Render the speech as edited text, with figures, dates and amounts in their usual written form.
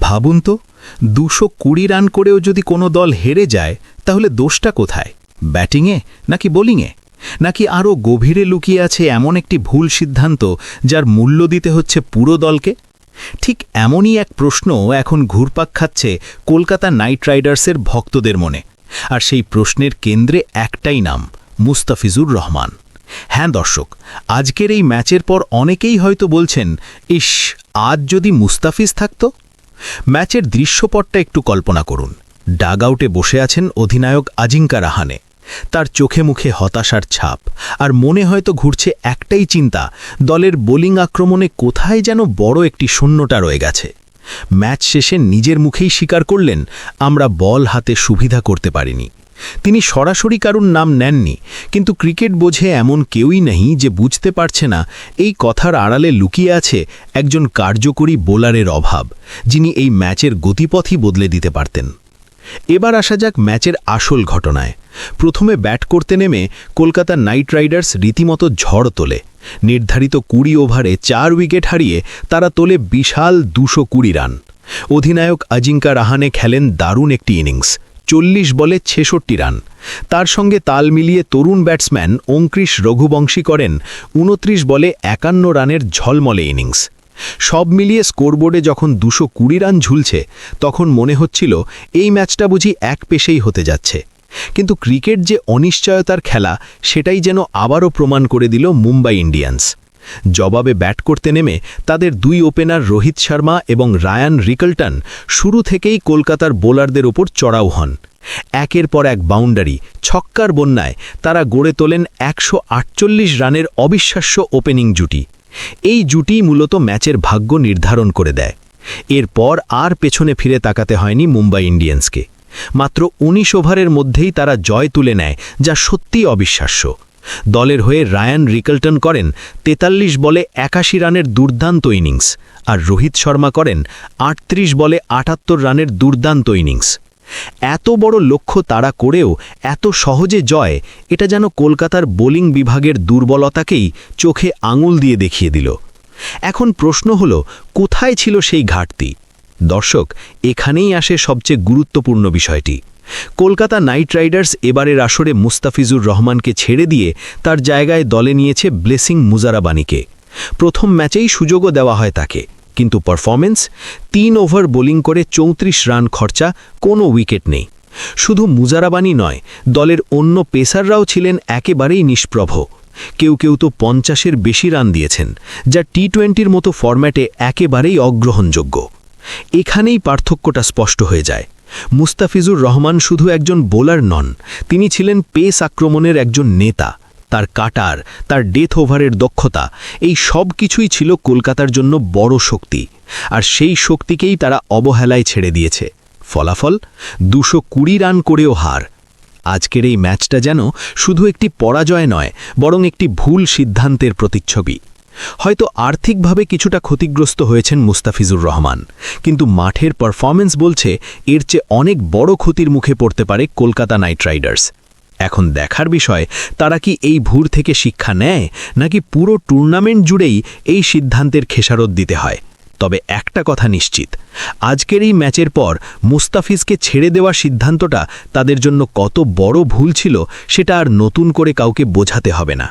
ভাবুন তো ২২০ রান করেও যদি কোনো দল হেরে যায় তাহলে দোষটা কোথায়? ব্যাটিংয়ে নাকি বোলিংয়ে, নাকি আরও গভীরে লুকিয়ে আছে এমন একটি ভুল সিদ্ধান্ত যার মূল্য দিতে হচ্ছে পুরো দলকে? ঠিক এমনই এক প্রশ্ন এখন ঘুরপাক খাচ্ছে কলকাতা নাইট রাইডার্সের ভক্তদের মনে। আর সেই প্রশ্নের কেন্দ্রে একটাই নাম, মুস্তাফিজুর রহমান। হ্যাঁ দর্শক, আজকের এই ম্যাচের পর অনেকেই হয়তো বলছেন, ইস, আজ যদি মুস্তাফিজ থাকত। ম্যাচের দৃশ্যপটটা একটু কল্পনা করুন। ডাগ আউটে বসে আছেন অধিনায়ক আজিঙ্কা রাহানে। তার চোখে মুখে হতাশার ছাপ, আর মনে হয়তো ঘুরছে একটাই চিন্তা, দলের বোলিং আক্রমণে কোথায় যেন বড় একটি শূন্যতা রয়ে গেছে। ম্যাচ শেষে নিজের মুখেই স্বীকার করলেন, আমরা বল হাতে সুবিধা করতে পারিনি। তিনি সরাসরি কারুর নাম নেননি, কিন্তু ক্রিকেট বোঝে এমন কেউই নেই যে বুঝতে পারছে না এই কথার আড়ালে লুকিয়ে আছে একজন কার্যকরী বোলারের অভাব, যিনি এই ম্যাচের গতিপথই বদলে দিতে পারতেন। এবার আসা যাক ম্যাচের আসল ঘটনায়। প্রথমে ব্যাট করতে নেমে কলকাতা নাইট রাইডার্স রীতিমতো ঝড় তোলে। নির্ধারিত ২০ ওভারে ৪ উইকেট হারিয়ে তারা তোলে বিশাল ২২০ রান। অধিনায়ক আজিঙ্কা রাহানে খেলেন দারুণ একটি ইনিংস, ৪০ বলে ৬৬ রান। তার সঙ্গে তাল মিলিয়ে তরুণ ব্যাটসম্যান অঙ্কৃশ রঘুবংশী করেন ২৯ বলে ৫১ রানের ঝলমলে ইনিংস। সব মিলিয়ে স্কোরবোর্ডে যখন ২২০ রান ঝুলছে, তখন মনে হচ্ছিল এই ম্যাচটা বুঝি এক পেশেই হতে যাচ্ছে। কিন্তু ক্রিকেট যে অনিশ্চয়তার খেলা, সেটাই যেন আবারও প্রমাণ করে দিল মুম্বাই ইন্ডিয়ান্স। জবাবে ব্যাট করতে নেমে তাদের ২ ওপেনার রোহিত শর্মা এবং রায়ান রিকলটন শুরু থেকেই কলকাতার বোলারদের ওপর চড়াও হন। একের পর এক বাউন্ডারি, ছক্কার বন্যায় তারা গড়ে তোলেন ১৪৮ রানের অবিশ্বাস্য ওপেনিং জুটি। এই জুটি মূলত ম্যাচের ভাগ্য নির্ধারণ করে দেয়। এরপর আর পেছনে ফিরে তাকাতে হয়নি মুম্বাই ইন্ডিয়ান্সকে। মাত্র ১৯ ওভারের মধ্যেই তারা জয় তুলে নেয়, যা সত্যিই অবিশ্বাস্য। দলের হয়ে রায়ান রিকলটন করেন ৪৩ বলে ৮১ রানের দুর্দান্ত ইনিংস, আর রোহিত শর্মা করেন ৩৮ বলে ৭৮ রানের দুর্দান্ত ইনিংস। এত বড় লক্ষ্য তাড়া করেও এত সহজে জয়, এটা যেন কলকাতার বোলিং বিভাগের দুর্বলতাকেই চোখে আঙুল দিয়ে দেখিয়ে দিল। এখন প্রশ্ন হল, কোথায় ছিল সেই ঘাটতি? দর্শক, এখানেই আসে সবচেয়ে গুরুত্বপূর্ণ বিষয়টি। কলকাতা নাইট রাইডার্স এবারের আসরে মুস্তাফিজুর রহমানকে ছেড়ে দিয়ে তার জায়গায় দলে নিয়েছে ব্লেসিং মুজারাবানিকে। প্রথম ম্যাচেই সুযোগও দেওয়া হয় তাকে, কিন্তু পারফরমেন্স ৩ ওভার বোলিং করে ৩৪ রান খরচা, কোনো উইকেট নেই। শুধু মুজারাবানি নয়, দলের অন্য পেসাররাও ছিলেন একেবারেই নিষ্প্রভ। কেউ কেউ তো ৫০-এর বেশি রান দিয়েছেন, যা টি-20-র মতো ফরম্যাটে একেবারেই অগ্রহণযোগ্য। এখানেই পার্থক্যটা স্পষ্ট হয়ে যায়। মুস্তাফিজুর রহমান শুধু একজন বোলার নন, তিনি ছিলেন পেস আক্রমণের একজন নেতা। তার কাটার, তার ডেথ ওভারের দক্ষতা, এই সব কিছুই ছিল কলকাতার জন্য বড় শক্তি। আর সেই শক্তিকেই তারা অবহেলায় ছেড়ে দিয়েছে। ফলাফল ২২০ রান করেও হার। আজকের এই ম্যাচটা যেন শুধু একটি পরাজয় নয়, বরং একটি ভুল সিদ্ধান্তের প্রতিচ্ছবি। হয়তো আর্থিকভাবে কিছুটা ক্ষতিগ্রস্ত হয়েছেন মুস্তাফিজুর রহমান, কিন্তু মাঠের পারফরম্যান্স বলছে এর চেয়ে অনেক বড় ক্ষতির মুখে পড়তে পারে কলকাতা নাইট রাইডার্স। এখন দেখার বিষয়, তারা কি এই ভুল থেকে শিক্ষা নেয়, নাকি পুরো টুর্নামেন্ট জুড়েই এই সিদ্ধান্তের খেসারত দিতে হয়। তবে একটা কথা নিশ্চিত, আজকের এই ম্যাচের পর মুস্তাফিজকে ছেড়ে দেওয়ার সিদ্ধান্তটা তাদের জন্য কত বড় ভুল ছিল, সেটা আর নতুন করে কাউকে বোঝাতে হবে না।